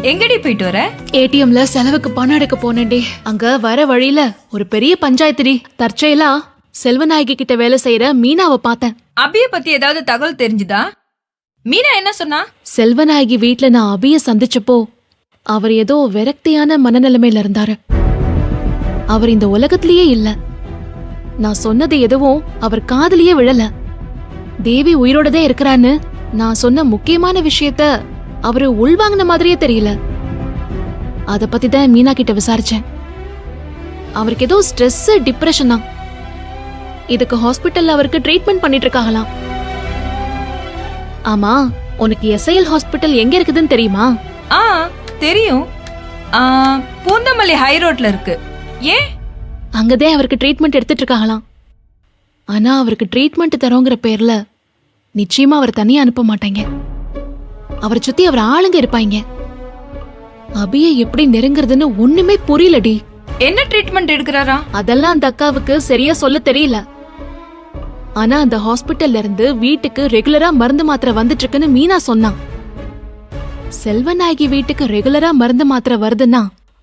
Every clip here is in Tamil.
எங்கடி போயிட்டு வர? ஏடிஎம்ல செலவுக்கு பணம் எடுக்க போனேன்டி. அங்க வர வழியில ஒரு பெரிய பஞ்சாயத்துடி. தற்செயலா செல்வநாயகி கிட்ட வேலை செய்யற மீனாவை பார்த்தேன். அபிய பத்தி ஏதாவது தகவல் தெரிஞ்சுதா? மீனா என்ன சொன்னா? செல்வநாயகி வீட்ல நான் அபிய சந்திச்சப்போ அவர் ஏதோ விரக்தியான மனநிலைமையில இருந்தாரு. அவர் இந்த உலகத்திலேயே இல்ல. நான் சொன்னது எதுவும் அவர் காதுலயே விழல. தேவி உயிரோடதே இருக்கிறான்னு நான் சொன்ன முக்கியமான விஷயத்த அவரு உள்வாங்கின மாதிரியே தெரியல. அத பத்தி தான் மீனா கிட்ட விசாரிச்சேன். அவருக்கு ஏதோ ஸ்ட்ரெஸ், டிப்ரெஷனா. இதுக்கு ஹாஸ்பிட்டல்ல அவருக்கு ட்ரீட்மெண்ட் பண்ணிட்டு இருக்காங்களாம். ஆமா, உனக்கு எஸ்ஐஎல் ஹாஸ்பிட்டல் எங்க இருக்குதுன்னு தெரியுமா? தெரியும். பூந்தமல்லி ஹை ரோட்ல இருக்கு. ஏன்? அங்கதான் அவருக்கு ட்ரீட்மெண்ட் எடுத்துட்டு இருக்காங்களாம். ஆனா அவருக்கு ட்ரீட்மெண்ட் தரோங்கிற பேர்ல நிச்சயமா அவர் தனியா அனுப்ப மாட்டாங்க. அவரை சுத்தி அவர் ஆளுங்க இருப்பாங்க. அபிய எப்படி நெருங்குறதுன்னு ஒண்ணுமே புரியலடி. என்ன ட்ரீட்மெண்ட் எடுக்கிறாரா? அதெல்லாம் அந்த அக்காவுக்கு சரியா சொல்ல தெரியல. ஆனா அந்த ஹாஸ்பிட்டல்ல இருந்து வீட்டுக்கு ரெகுலரா மருந்து மாத்திரை வந்துட்டு இருக்குன்னு மீனா சொன்னான். செல்வநாயகி வீட்டுக்கு ரெகுலரா மருந்து மாத்திரை வருதுன்னா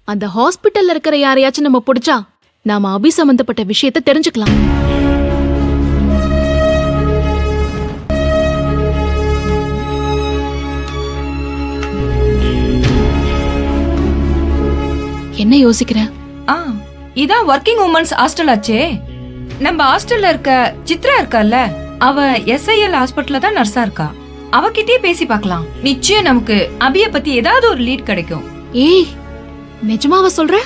அந்த ஹாஸ்பிட்டல்ல இருக்கிற யாரையாச்சும் நம்ம பிடிச்சா நாம அபி சம்பந்தப்பட்ட விஷயத்த தெரிஞ்சுக்கலாம். என்ன யோசிக்கிற? இதான் ஒர்க்கிங் உமன்ஸ் ஹாஸ்டல் ஆச்சே. நம்ம ஹாஸ்டல்ல இருக்க சித்ரா இருக்கால, அவ எஸ்ஐஎல் ஹாஸ்பிட்டல்ல தான் நர்ஸா இருக்கா. அவகிட்டயே பேசி பார்க்கலாம். நிச்சயம் நமக்கு அபிய பத்தி ஏதாவது ஒரு லீட் கிடைக்கும். ஏய், நிஜமாவா சொல்ற?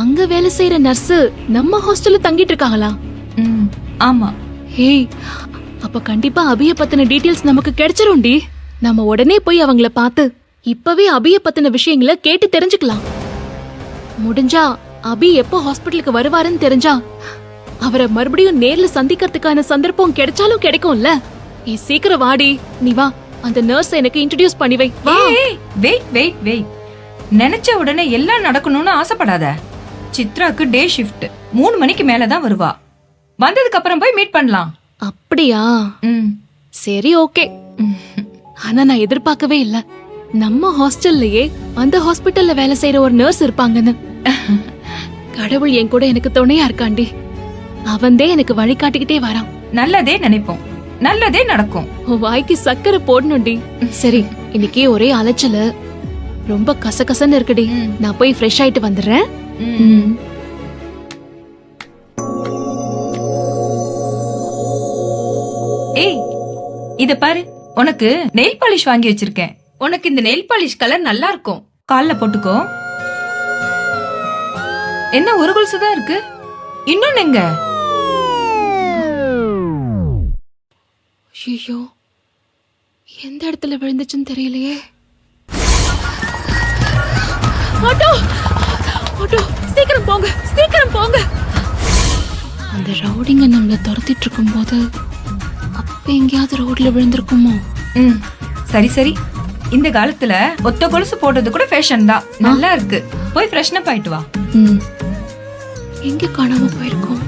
அங்க வேலை செய்யற நர்ஸ் நம்ம ஹாஸ்டல்ல தங்கிட்டு இருக்காங்களா? ஆமா. ஏய், அப்ப கண்டிப்பா அபிய பத்தின டீடைல்ஸ் நமக்கு கிடைச்சிரும்டி. நம்ம உடனே போய் அவங்கள பார்த்து இப்பவே அபிய பத்தின விஷயங்களை கேட்டு தெரிஞ்சுக்கலாம். முடிஞ்சா அபி எப்போ ஹாஸ்பிட்டலுக்கு வருவாருன்னு தெரிஞ்சா அவரை மறுபடியும் நேர்ல சந்திக்கிறதுக்கான சந்தர்ப்பம் கிடைச்சாலும் கிடைக்கும்ல. சீக்கிரம் வாடி. நீ வா, அந்த நர்ஸ் எனக்கு இன்ட்ரோடியூஸ் பண்ணி வை. வெயிட். நினைச்ச உடனே எல்லாம் நடக்கணும்னு ஆசைப்படாத. சித்ராக்கு டே ஷிஃப்ட் 3 மணிக்கு மேலதான் வருவா. வந்ததுக்கு அப்புறம் போய் மீட் பண்ணலாம். அப்படியா? சரி, ஓகே. ஆனா நான் எதிர்பார்க்கவே இல்ல நம்ம ஹாஸ்டல்லயே அந்த ஹாஸ்பிட்டல்ல வேலை செய்யற ஒரு நர்ஸ் இருப்பாங்கன்னு. கடவுள் என் கூட எனக்கு துணையா இருக்காண்டி. அவன்தே எனக்கு வழிகாட்டிக்கிட்டே வரான். நல்லதே நினைப்போம், நல்லதே நடக்கும். உன் வாய்க்கு சக்கரை போடணும்டி. சரி, இன்னைக்கு ஒரே அலைச்சல, ரொம்ப கசகசன்னு இருக்குடி. நான் போய் ஃப்ரெஷ் ஆயிட்டு வந்துடுறேன். ஏய், இத பாரு, உனக்கு நெயில் பாலிஷ் வாங்கி வச்சிருக்கேன். உனக்கு இந்த நெயில் பாலிஷ் கலர் நல்லா இருக்கும். கால்ல போட்டுக்கோ. என்ன ஒரு கொலுசு தான் இருக்கு, இன்னொன்னு எங்க? ஐயோ, எந்த இடத்துல விழுந்துச்சுன்னு தெரியலையே. ஆட்டோ, ஆட்டோ, சீக்கிரம் போங்க, சீக்கிரம் போங்க. அந்த ரவுடிங்க நம்மள துரத்திட்டு இருக்கும் போது அப்ப எங்கேயாவது ரோட்ல விழுந்திருக்குமோ? சரி, இந்த காலத்துல ஒத்த கொலுசு போடுறது கூட ஃபேஷன் தான். நல்லா இருக்கு. போய் ஃப்ரெஷ்னப் ஆயிட்டு வா. எங்க காணாம போயிருக்கோம்?